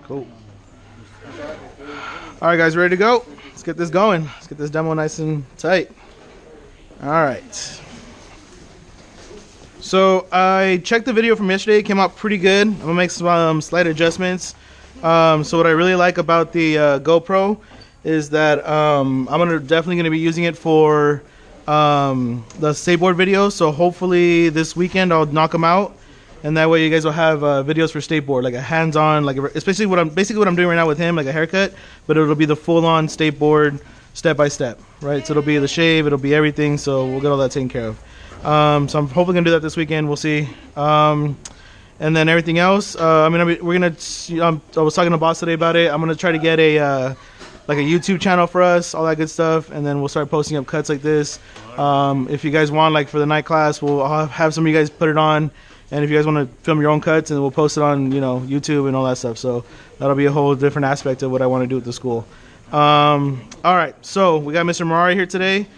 Cool. All right, guys, ready to go? Let's get this going. Let's get this demo nice and tight. All right. So I checked the video from yesterday. It came out pretty good. I'm gonna make some slight adjustments. So what I really like about the GoPro is that I'm definitely gonna be using it for the skateboard videos. So hopefully this weekend I'll knock them out, and that way you guys will have videos for skateboard, like a hands-on, like especially what I'm doing right now with him, like a haircut. But it'll be the full-on skateboard, step by step, right? So it'll be the shave, it'll be everything. So we'll get all that taken care of. So I'm hopefully gonna do that this weekend. We'll see. And then everything else. I was talking to boss today about it. I'm gonna try to get a like a YouTube channel for us, all that good stuff, and then we'll start posting up cuts like this. If you guys want, like for the night class, I'll have some of you guys put it on, and if you guys want to film your own cuts, and we'll post it on YouTube and all that stuff. So that'll be a whole different aspect of what I want to do with the school. All right, so we got Mr. Marari here today.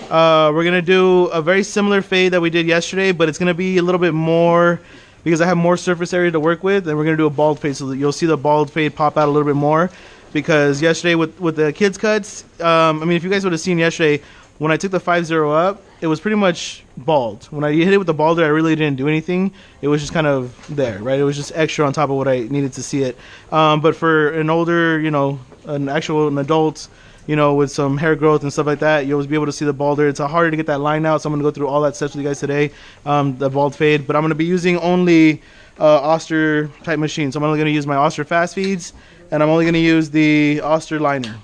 We're gonna do a very similar fade that we did yesterday, but it's gonna be a little bit more because I have more surface area to work with, and we're gonna do a bald fade, so that you'll see the bald fade pop out a little bit more. Because yesterday with the kids cuts, I mean, if you guys would have seen yesterday when I took the 5-0 up, it was pretty much bald. When I hit it with the balder, I really didn't do anything. It was just kind of there, right? It was just extra on top of what I needed to see it. But for an older, an adult, with some hair growth and stuff like that, you'll always be able to see the balder. It's harder to get that line out, so I'm going to go through all that steps with you guys today, the bald fade. But I'm going to be using only Oster type machines. So I'm only going to use my Oster fast feeds, and I'm only going to use the Oster liner,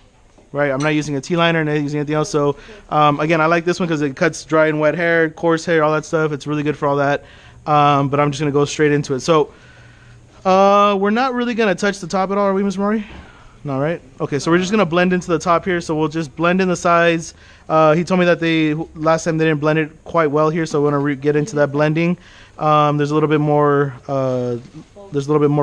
right? I'm not using a T-liner, not using anything else. So again, I like this one because it cuts dry and wet hair, coarse hair, all that stuff. It's really good for all that. But I'm just going to go straight into it. So we're not really going to touch the top at all, are we, Ms. Murray? No, right? Okay, so we're just going to blend into the top here. So we'll just blend in the sides. He told me that last time they didn't blend it quite well here, so we're going to get into that blending. There's a little bit more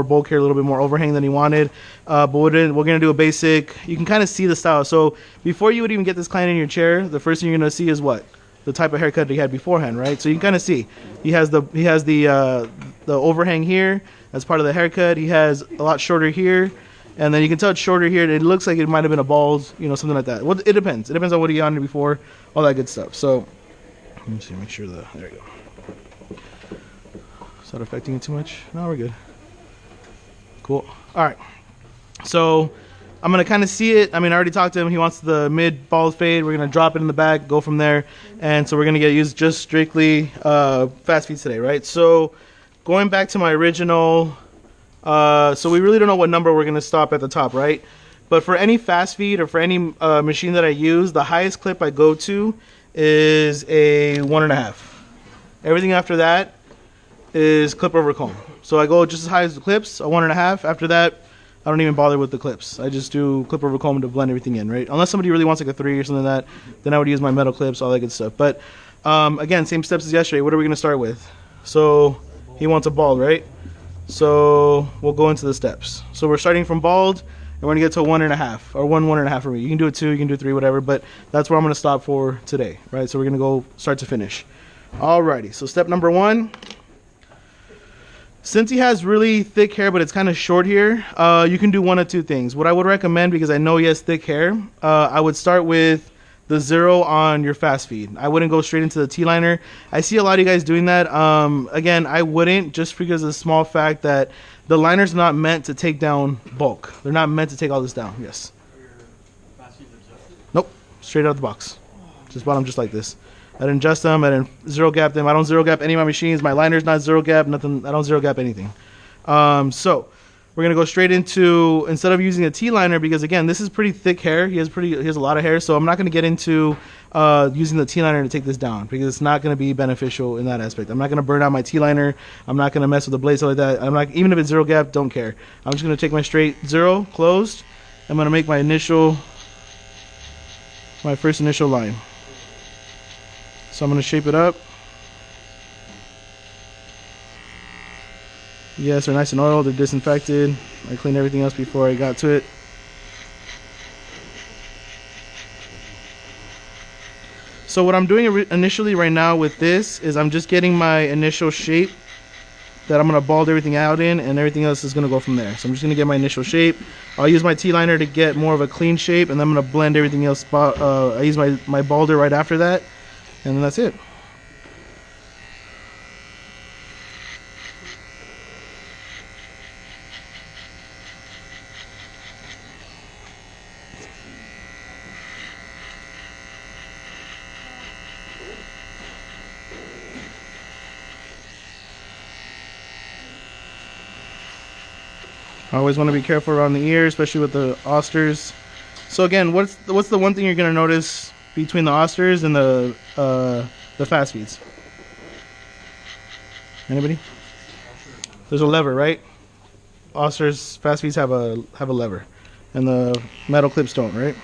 bulk here, a little bit more overhang than he wanted. But we're going to do a basic. You can kind of see the style. So before you would even get this client in your chair, the first thing you're going to see is what? The type of haircut that he had beforehand, right? So you can kind of see. He has the overhang here. That's part of the haircut. He has a lot shorter here. And then you can tell it's shorter here. It looks like it might have been a bald, something like that. Well, it depends. It depends on what he had before, all that good stuff. So let me see, make sure there you go. Is that affecting it too much? No, we're good. Cool. All right. So I'm going to kind of see it. I mean, I already talked to him. He wants the mid bald fade. We're going to drop it in the back, go from there. And so we're going to use just strictly fast feeds today, right? So going back to my original... so we really don't know what number we're going to stop at the top, right? But for any fast feed or for any machine that I use, the highest clip I go to is a 1.5. Everything after that is clip over comb. So I go just as high as the clips, a 1.5. After that, I don't even bother with the clips. I just do clip over comb to blend everything in, right? Unless somebody really wants like a 3 or something like that, then I would use my metal clips, all that good stuff. But again, same steps as yesterday. What are we going to start with? So he wants a bald, right? So we'll go into the steps. So we're starting from bald, and we're going to get to a 1.5 or 1.5 for me. You can do a 2, you can do 3, whatever, but that's where I'm going to stop for today, right? So we're going to go start to finish. Alrighty, so step number 1. Since he has really thick hair, but it's kind of short here, you can do one of two things. What I would recommend, because I know he has thick hair, I would start with the 0 on your fast feed. I wouldn't go straight into the T-liner. I see a lot of you guys doing that. Again, I wouldn't, just because of the small fact that the liner's not meant to take down bulk. They're not meant to take all this down. Yes. Are your fast feeds adjusted? Nope. Straight out of the box. Just bought them just like this. I didn't adjust them. I didn't zero gap them. I don't zero gap any of my machines. My liner's not zero gap. Nothing. I don't zero gap anything. So we're gonna go straight into, instead of using a T-liner, because again, this is pretty thick hair. He has a lot of hair, so I'm not gonna get into using the T-liner to take this down, because it's not gonna be beneficial in that aspect. I'm not gonna burn out my T-liner. I'm not gonna mess with the blades like that. I'm not, even if it's zero gap, don't care. I'm just gonna take my straight 0 closed. I'm gonna make my first initial line. So I'm gonna shape it up. Yes, they're nice and oiled, they're disinfected. I cleaned everything else before I got to it. So what I'm doing initially right now with this is I'm just getting my initial shape that I'm gonna bald everything out in, and everything else is gonna go from there. So I'm just gonna get my initial shape. I'll use my T-liner to get more of a clean shape, and then I'm gonna blend everything else. I use my balder right after that, and then that's it. I always want to be careful around the ear, especially with the austers. So again, what's the one thing you're gonna notice between the austers and the fast feeds? Anybody? There's a lever, right? Austers, fast feeds have a lever, and the metal clips don't, right?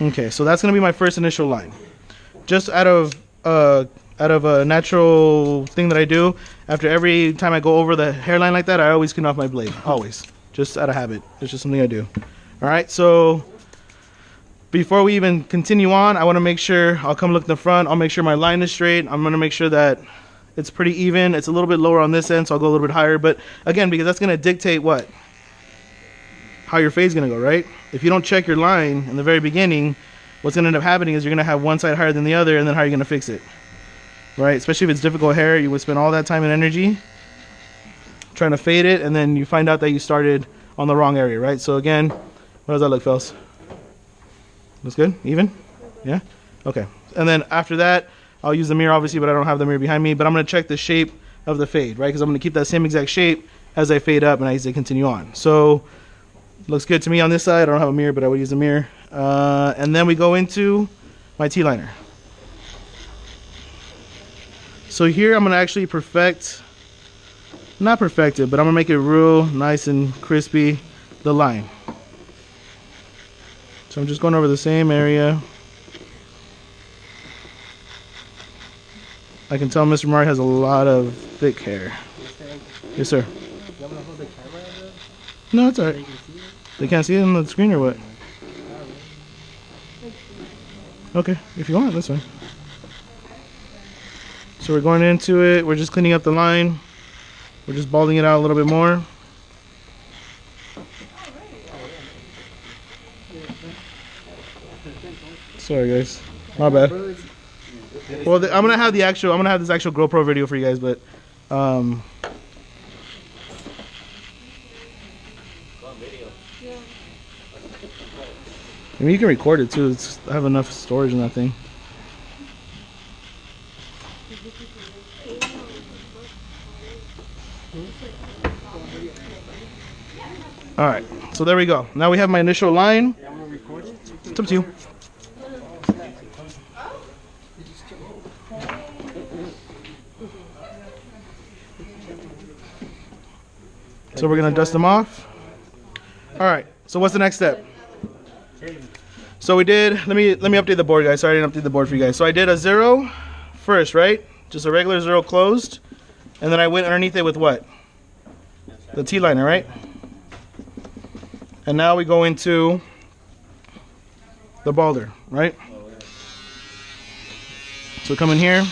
Okay, so that's gonna be my first initial line. Just out of a natural thing that I do, after every time I go over the hairline like that, I always clean off my blade. Always. Just out of habit. It's just something I do. Alright, so before we even continue on, I want to make sure, I'll come look in the front, I'll make sure my line is straight. I'm going to make sure that it's pretty even. It's a little bit lower on this end, so I'll go a little bit higher. But again, because that's going to dictate what? How your fade's going to go, right? If you don't check your line in the very beginning, what's going to end up happening is you're going to have one side higher than the other, and then how are you going to fix it? Right? Especially if it's difficult hair, you would spend all that time and energy trying to fade it, and then you find out that you started on the wrong area, right? So again, what does that look, fellas? Looks good? Even? Yeah? Okay. And then after that, I'll use the mirror, obviously, but I don't have the mirror behind me, but I'm going to check the shape of the fade, right? Because I'm going to keep that same exact shape as I fade up and as I continue on. So, looks good to me on this side. I don't have a mirror, but I would use a mirror. And then we go into my T-liner. So here I'm going to actually not perfect it, but I'm going to make it real nice and crispy, the line. So I'm just going over the same area. I can tell Mr. Mari has a lot of thick hair. Yes, sir. You want to hold the camera? No, it's alright. They can't see it on the screen or what? Okay, if you want, that's fine. So we're going into it, we're just cleaning up the line. We're just balding it out a little bit more. Sorry guys, my bad. Well, I'm gonna have this actual GoPro video for you guys, but I mean, you can record it too. I have enough storage in that thing. All right, so there we go. Now we have my initial line. It's up to you. So we're gonna dust them off. All right, so what's the next step? So we did, let me update the board, guys. Sorry I didn't update the board for you guys. So I did a 0 first, right? Just a regular 0 closed. And then I went underneath it with what? The T-liner, right? And now we go into the balder, right? So come in here.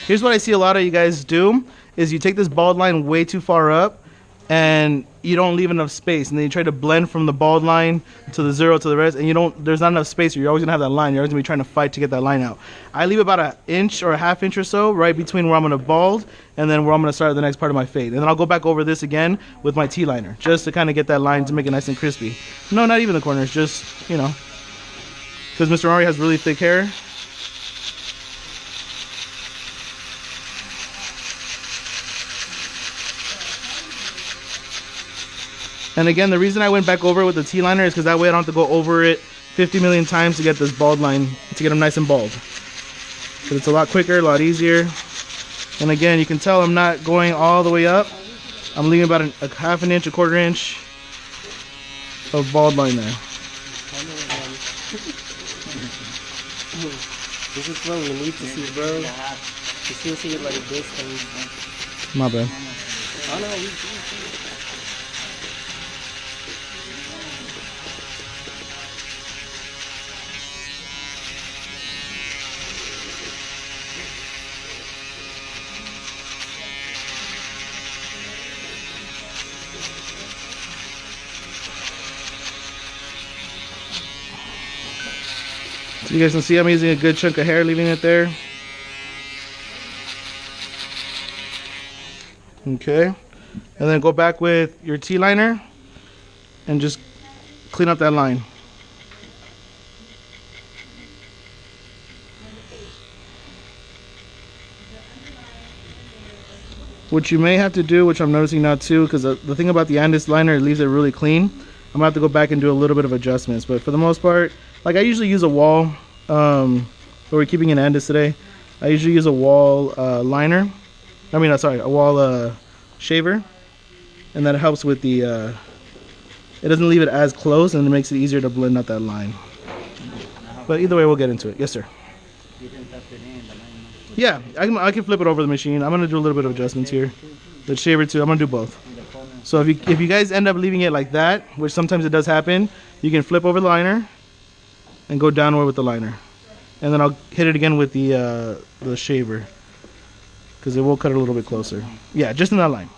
Here's what I see a lot of you guys do, is you take this bald line way too far up and you don't leave enough space, and then you try to blend from the bald line to the 0 to the rest, and there's not enough space, or you're always gonna have that line. You're always gonna be trying to fight to get that line out. I leave about an inch or a half inch or so right between where I'm gonna bald and then where I'm gonna start the next part of my fade. And then I'll go back over this again with my T-liner, just to kind of get that line to make it nice and crispy. No, not even the corners, just, you know, because Mr. Mari has really thick hair. And again, the reason I went back over it with the T-liner is because that way I don't have to go over it 50 million times to get this bald line, to get them nice and bald. Because it's a lot quicker, a lot easier. And again, you can tell I'm not going all the way up. I'm leaving about a half an inch, a quarter inch of bald line there. This is what we need to see, bro. You still see it like this. My bad. Oh no, we see. You guys can see I'm using a good chunk of hair, leaving it there. Okay, and then go back with your T-liner and just clean up that line. What you may have to do, which I'm noticing now too, because the thing about the Andis liner, it leaves it really clean. I'm gonna have to go back and do a little bit of adjustments, but for the most part, like I usually use a wall, but we're keeping in Andis today. I usually use a wall liner. I mean, sorry, a wall shaver, and that helps with the, it doesn't leave it as close, and it makes it easier to blend out that line. But either way, we'll get into it. Yes, sir. Yeah, I can flip it over the machine. I'm gonna do a little bit of adjustments here. The shaver too. I'm gonna do both. So if you guys end up leaving it like that, which sometimes it does happen, you can flip over the liner and go downward with the liner, and then I'll hit it again with the shaver because it will cut it a little bit closer. Yeah, just in that line.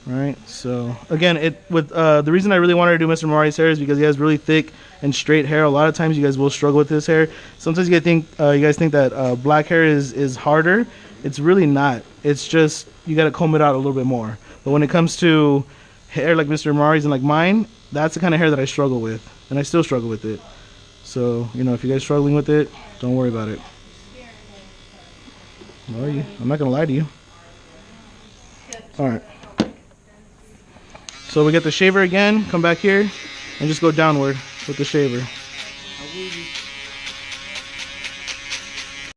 All right. So again, the reason I really wanted to do Mr. Mari's hair is because he has really thick and straight hair. A lot of times you guys will struggle with this hair. Sometimes you guys think that black hair is harder. It's really not. It's just you got to comb it out a little bit more. But when it comes to hair like Mr. Mari's and like mine, that's the kind of hair that I struggle with, and I still struggle with it. So you know, if you guys struggling with it, don't worry about it. I'm not gonna lie to you. All right. So we get the shaver again. Come back here and just go downward with the shaver.